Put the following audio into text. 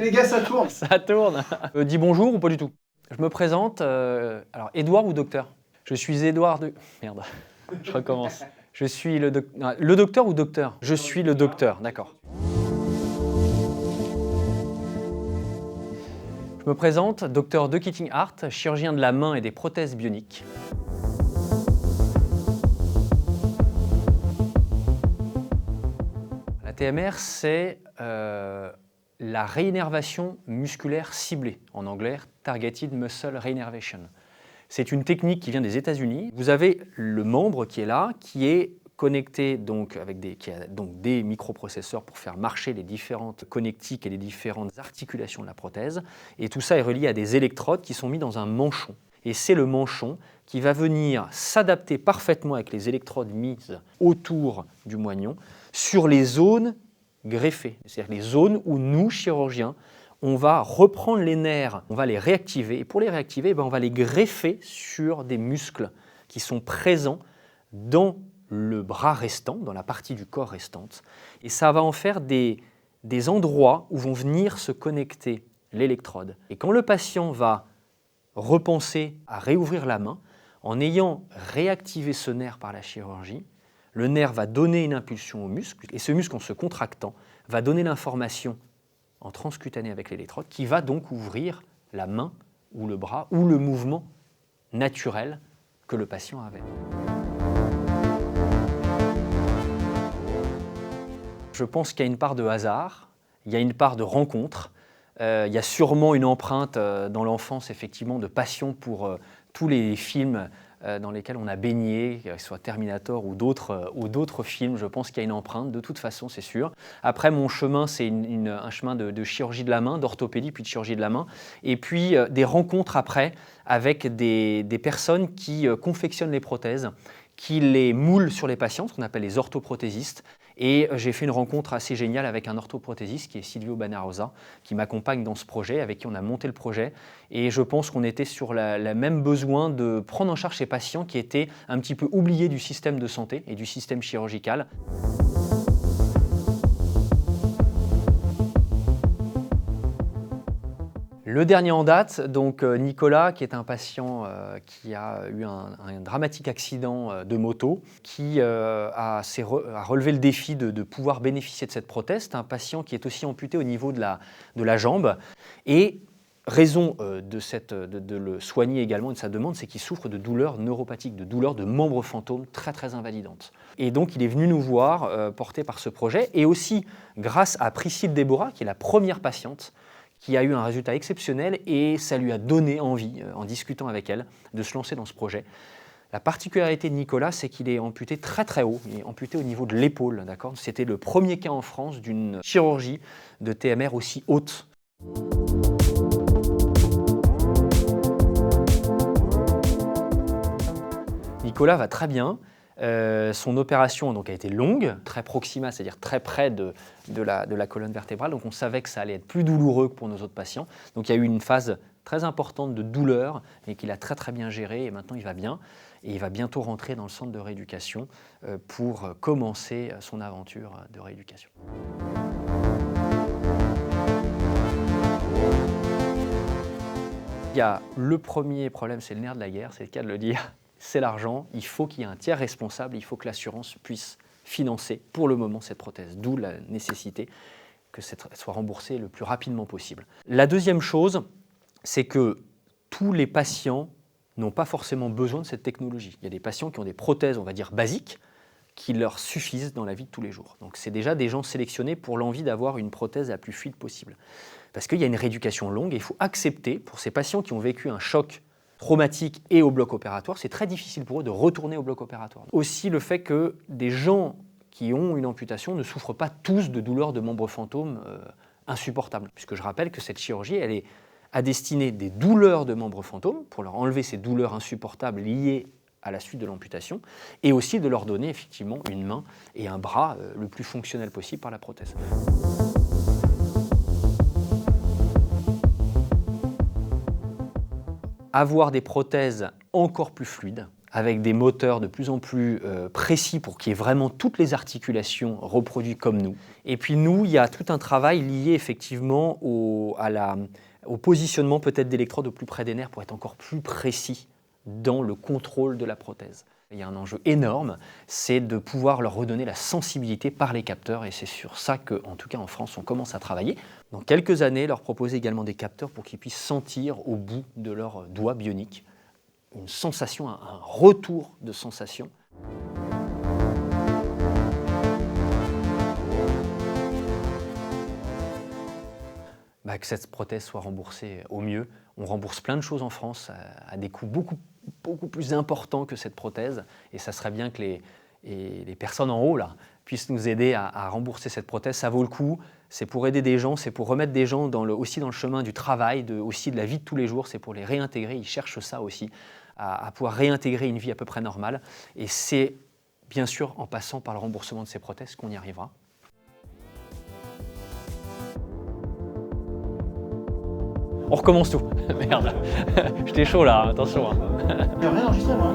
les gars, ça tourne. Ça tourne. Dis bonjour ou pas du tout? Je me présente, alors Édouard ou docteur? Je suis Édouard de... Merde, je recommence. Je suis le docteur ou docteur? Je suis le docteur, d'accord. Je me présente, docteur De Keating Hart, chirurgien de la main et des prothèses bioniques. La TMR, c'est la réinnervation musculaire ciblée, en anglais Targeted Muscle Reinnervation. C'est une technique qui vient des États-Unis. Vous avez le membre qui est là, qui est connecté donc avec des microprocesseurs pour faire marcher les différentes connectiques et les différentes articulations de la prothèse. Et tout ça est relié à des électrodes qui sont mis dans un manchon. Et c'est le manchon qui va venir s'adapter parfaitement avec les électrodes mises autour du moignon sur les zones greffées, c'est-à-dire les zones où nous, chirurgiens, on va reprendre les nerfs, on va les réactiver, et pour les réactiver, on va les greffer sur des muscles qui sont présents dans le bras restant, dans la partie du corps restante, et ça va en faire des endroits où vont venir se connecter l'électrode. Et quand le patient va repenser à réouvrir la main, en ayant réactivé ce nerf par la chirurgie, le nerf va donner une impulsion au muscle, et ce muscle, en se contractant, va donner l'information en transcutané avec l'électrode, qui va donc ouvrir la main ou le bras ou le mouvement naturel que le patient avait. Je pense qu'il y a une part de hasard, il y a une part de rencontre, il y a sûrement une empreinte dans l'enfance, effectivement, de passion pour tous les films dans lesquels on a baigné, que ce soit Terminator ou d'autres films. Je pense qu'il y a une empreinte, de toute façon, c'est sûr. Après, mon chemin, c'est un chemin de chirurgie de la main, d'orthopédie, puis de chirurgie de la main. Et puis, des rencontres après avec des personnes qui confectionnent les prothèses, qui les moulent sur les patients, ce qu'on appelle les orthoprothésistes. Et j'ai fait une rencontre assez géniale avec un orthoprothésiste qui est Silvio Banarosa, qui m'accompagne dans ce projet, avec qui on a monté le projet. Et je pense qu'on était sur le même besoin de prendre en charge ces patients qui étaient un petit peu oubliés du système de santé et du système chirurgical. Le dernier en date, donc Nicolas, qui est un patient qui a eu un dramatique accident de moto, qui a relevé le défi de pouvoir bénéficier de cette prothèse. C'est un patient qui est aussi amputé au niveau de la jambe. Et raison de le soigner également et de sa demande, c'est qu'il souffre de douleurs neuropathiques, de douleurs de membres fantômes très très invalidantes. Et donc il est venu nous voir, porté par ce projet, et aussi grâce à Priscille Déborah, qui est la première patiente, qui a eu un résultat exceptionnel, et ça lui a donné envie, en discutant avec elle, de se lancer dans ce projet. La particularité de Nicolas, c'est qu'il est amputé très très haut, il est amputé au niveau de l'épaule, d'accord ? C'était le premier cas en France d'une chirurgie de TMR aussi haute. Nicolas va très bien. Son opération donc, a été longue, très proximale, c'est-à-dire très près de la colonne vertébrale. Donc on savait que ça allait être plus douloureux que pour nos autres patients. Donc il y a eu une phase très importante de douleur, mais qu'il a très très bien géré. Et maintenant il va bien. Et il va bientôt rentrer dans le centre de rééducation pour commencer son aventure de rééducation. Il y a le premier problème, c'est le nerf de la guerre, c'est le cas de le dire. C'est l'argent, il faut qu'il y ait un tiers responsable, il faut que l'assurance puisse financer pour le moment cette prothèse, d'où la nécessité que cette soit remboursée le plus rapidement possible. La deuxième chose, c'est que tous les patients n'ont pas forcément besoin de cette technologie. Il y a des patients qui ont des prothèses, on va dire, basiques, qui leur suffisent dans la vie de tous les jours. Donc c'est déjà des gens sélectionnés pour l'envie d'avoir une prothèse la plus fluide possible. Parce qu'il y a une rééducation longue et il faut accepter, pour ces patients qui ont vécu un choc traumatique et au bloc opératoire, c'est très difficile pour eux de retourner au bloc opératoire. Aussi le fait que des gens qui ont une amputation ne souffrent pas tous de douleurs de membres fantômes insupportables. Puisque je rappelle que cette chirurgie, elle est à destinée des douleurs de membres fantômes, pour leur enlever ces douleurs insupportables liées à la suite de l'amputation, et aussi de leur donner effectivement une main et un bras le plus fonctionnel possible par la prothèse. Avoir des prothèses encore plus fluides, avec des moteurs de plus en plus précis pour qu'il y ait vraiment toutes les articulations reproduites comme nous. Et puis nous, il y a tout un travail lié effectivement au positionnement peut-être d'électrodes au plus près des nerfs pour être encore plus précis dans le contrôle de la prothèse. Il y a un enjeu énorme, c'est de pouvoir leur redonner la sensibilité par les capteurs et c'est sur ça qu'en tout cas en France on commence à travailler. Dans quelques années, leur proposer également des capteurs pour qu'ils puissent sentir au bout de leurs doigts bioniques une sensation, un retour de sensation. Que cette prothèse soit remboursée au mieux. On rembourse plein de choses en France à des coûts beaucoup plus importants que cette prothèse. Et ça serait bien que les personnes en haut là, puissent nous aider à rembourser cette prothèse. Ça vaut le coup. C'est pour aider des gens, c'est pour remettre des gens aussi dans le chemin du travail, aussi de la vie de tous les jours. C'est pour les réintégrer. Ils cherchent ça aussi, à pouvoir réintégrer une vie à peu près normale. Et c'est bien sûr en passant par le remboursement de ces prothèses qu'on y arrivera. On recommence tout. Merde. J'étais chaud là, attention. Il n'y a rien enregistré, moi.